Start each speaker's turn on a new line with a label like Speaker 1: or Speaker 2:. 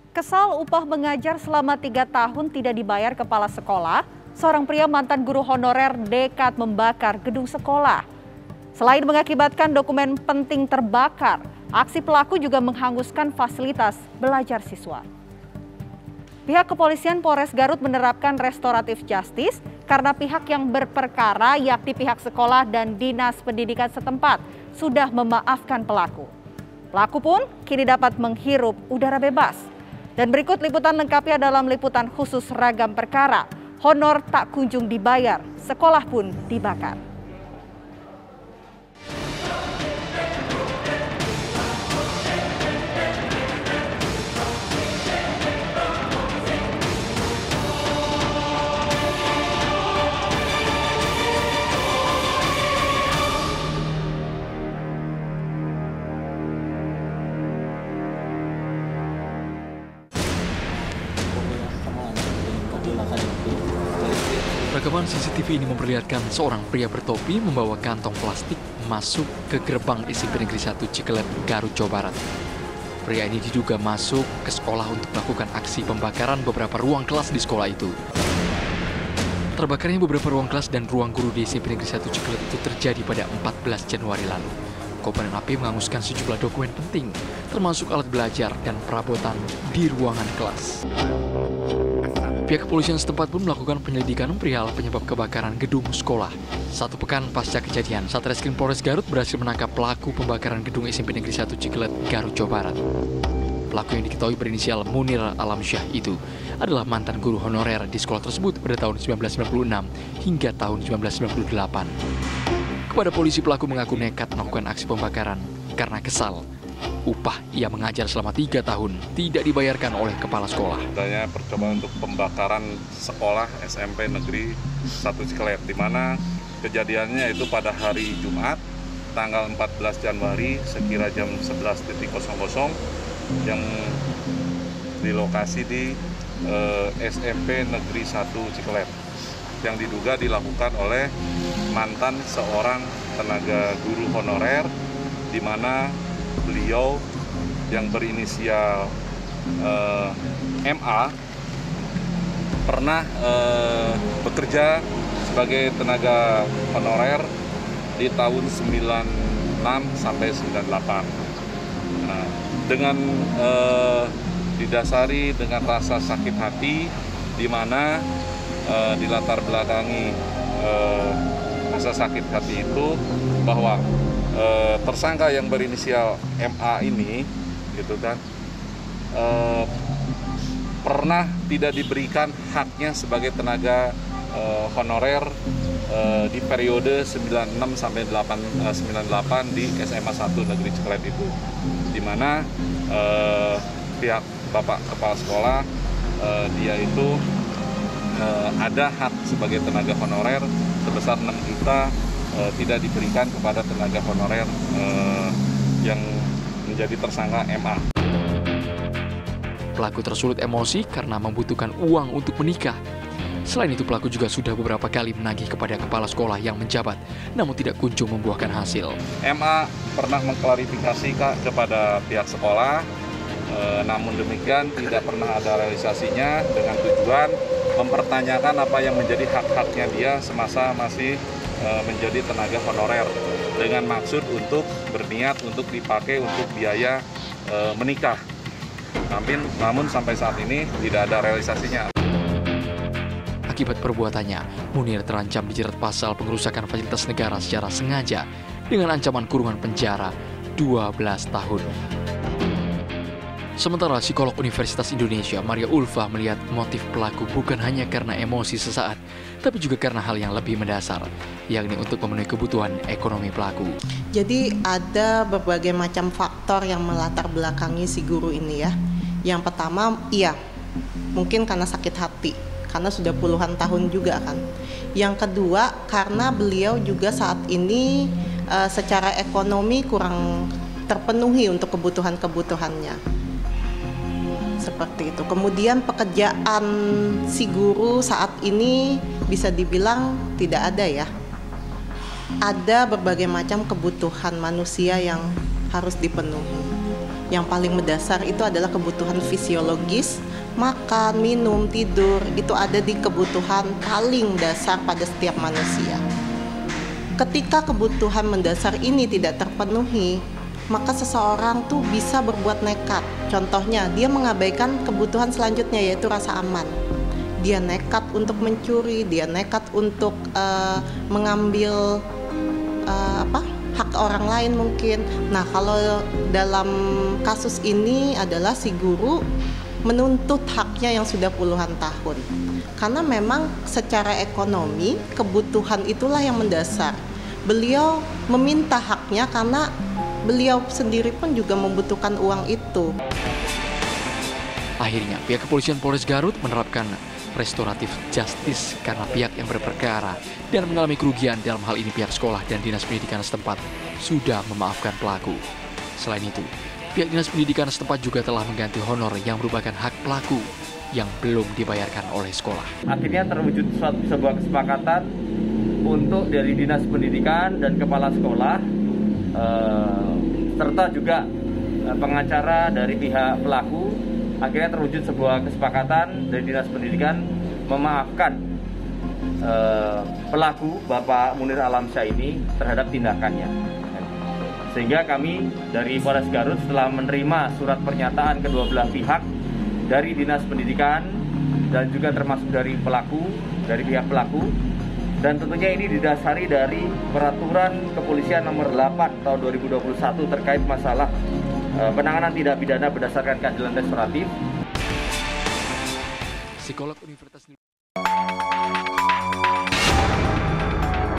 Speaker 1: Kesal upah mengajar selama 3 tahun tidak dibayar kepala sekolah, seorang pria mantan guru honorer nekat membakar gedung sekolah. Selain mengakibatkan dokumen penting terbakar, aksi pelaku juga menghanguskan fasilitas belajar siswa. Pihak kepolisian Polres Garut menerapkan restoratif justice karena pihak yang berperkara, yakni pihak sekolah dan dinas pendidikan setempat, sudah memaafkan pelaku. Pelaku pun kini dapat menghirup udara bebas. Dan berikut liputan lengkapnya dalam liputan khusus Ragam Perkara. Honor tak kunjung dibayar, sekolah pun dibakar.
Speaker 2: Rekaman CCTV ini memperlihatkan seorang pria bertopi membawa kantong plastik masuk ke gerbang SMP Negeri 1 Cikelet, Garut, Jawa Barat. Pria ini diduga masuk ke sekolah untuk melakukan aksi pembakaran beberapa ruang kelas di sekolah itu. Terbakarnya beberapa ruang kelas dan ruang guru di SMP Negeri 1 Cikelet itu terjadi pada 14 Januari lalu. Kobaran api menghanguskan sejumlah dokumen penting, termasuk alat belajar dan perabotan di ruangan kelas. Pihak kepolisian setempat pun melakukan penyelidikan perihal penyebab kebakaran gedung sekolah. 1 pekan pasca kejadian, Satreskrim Polres Garut berhasil menangkap pelaku pembakaran gedung SMP Negeri 1 Cikelet, Garut, Jawa Barat. Pelaku yang diketahui berinisial Munir Alamsyah itu adalah mantan guru honorer di sekolah tersebut pada tahun 1996 hingga tahun 1998. Kepada polisi, pelaku mengaku nekat melakukan aksi pembakaran karena kesal. Upah ia mengajar selama 3 tahun tidak dibayarkan oleh kepala sekolah.
Speaker 3: Adanya percobaan untuk pembakaran sekolah SMP Negeri 1 Cikelet, di mana kejadiannya itu pada hari Jumat, tanggal 14 Januari, sekira jam 11.00 yang di lokasi di SMP Negeri 1 Cikelet, yang diduga dilakukan oleh mantan seorang tenaga guru honorer, di mana beliau yang berinisial MA pernah bekerja sebagai tenaga honorer di tahun 96 sampai 98. Nah, dengan didasari dengan rasa sakit hati, di mana dilatar belakangi rasa sakit hati itu bahwa tersangka yang berinisial MA ini, gitu kan, pernah tidak diberikan haknya sebagai tenaga honorer di periode 96 sampai 98 di SMA 1 Negeri Cikelet itu, di mana pihak Bapak Kepala Sekolah dia itu ada hak sebagai tenaga honorer sebesar 6 juta tidak diberikan kepada tenaga honorer yang menjadi tersangka MA.
Speaker 2: Pelaku tersulut emosi karena membutuhkan uang untuk menikah. Selain itu, pelaku juga sudah beberapa kali menagih kepada kepala sekolah yang menjabat, namun tidak kunjung membuahkan hasil.
Speaker 3: MA pernah mengklarifikasi kepada pihak sekolah, namun demikian tidak pernah ada realisasinya, dengan tujuan mempertanyakan apa yang menjadi hak-haknya dia semasa masih menjadi tenaga honorer, dengan maksud untuk berniat untuk dipakai untuk biaya menikah. Namun sampai saat ini tidak ada realisasinya.
Speaker 2: Akibat perbuatannya, Munir terancam dijerat pasal pengerusakan fasilitas negara secara sengaja dengan ancaman kurungan penjara 12 tahun. Sementara psikolog Universitas Indonesia Maria Ulfa melihat motif pelaku bukan hanya karena emosi sesaat, tapi juga karena hal yang lebih mendasar, yakni untuk memenuhi kebutuhan ekonomi pelaku.
Speaker 4: Jadi ada berbagai macam faktor yang melatar belakangi si guru ini ya. Yang pertama, mungkin karena sakit hati, karena sudah puluhan tahun juga kan. Yang kedua, karena beliau juga saat ini secara ekonomi kurang terpenuhi untuk kebutuhan-kebutuhannya. Seperti itu. Kemudian pekerjaan si guru saat ini bisa dibilang tidak ada ya. Ada berbagai macam kebutuhan manusia yang harus dipenuhi. Yang paling mendasar itu adalah kebutuhan fisiologis, makan, minum, tidur, itu ada di kebutuhan paling dasar pada setiap manusia. Ketika kebutuhan mendasar ini tidak terpenuhi, maka seseorang tuh bisa berbuat nekat. Contohnya, dia mengabaikan kebutuhan selanjutnya yaitu rasa aman. Dia nekat untuk mencuri, dia nekat untuk mengambil hak orang lain mungkin. Nah, kalau dalam kasus ini adalah si guru menuntut haknya yang sudah puluhan tahun. Karena memang secara ekonomi kebutuhan itulah yang mendasar. Beliau meminta haknya karena beliau sendiri pun juga membutuhkan uang itu.
Speaker 2: Akhirnya, pihak kepolisian Polres Garut menerapkan restoratif justice karena pihak yang berperkara dan mengalami kerugian, dalam hal ini pihak sekolah dan dinas pendidikan setempat, sudah memaafkan pelaku. Selain itu, pihak dinas pendidikan setempat juga telah mengganti honor yang merupakan hak pelaku yang belum dibayarkan oleh sekolah.
Speaker 5: Akhirnya terwujud sebuah kesepakatan untuk dari dinas pendidikan dan kepala sekolah serta juga pengacara dari pihak pelaku. Akhirnya terwujud sebuah kesepakatan dari dinas pendidikan memaafkan pelaku Bapak Munir Alamsyah ini terhadap tindakannya. Sehingga kami dari Polres Garut setelah menerima surat pernyataan kedua belah pihak dari dinas pendidikan dan juga termasuk dari pelaku, dari pihak pelaku, dan tentunya ini didasari dari peraturan kepolisian nomor 8 tahun 2021 terkait masalah penanganan tindak pidana berdasarkan keadilan restoratif.
Speaker 2: Psikolog Universitas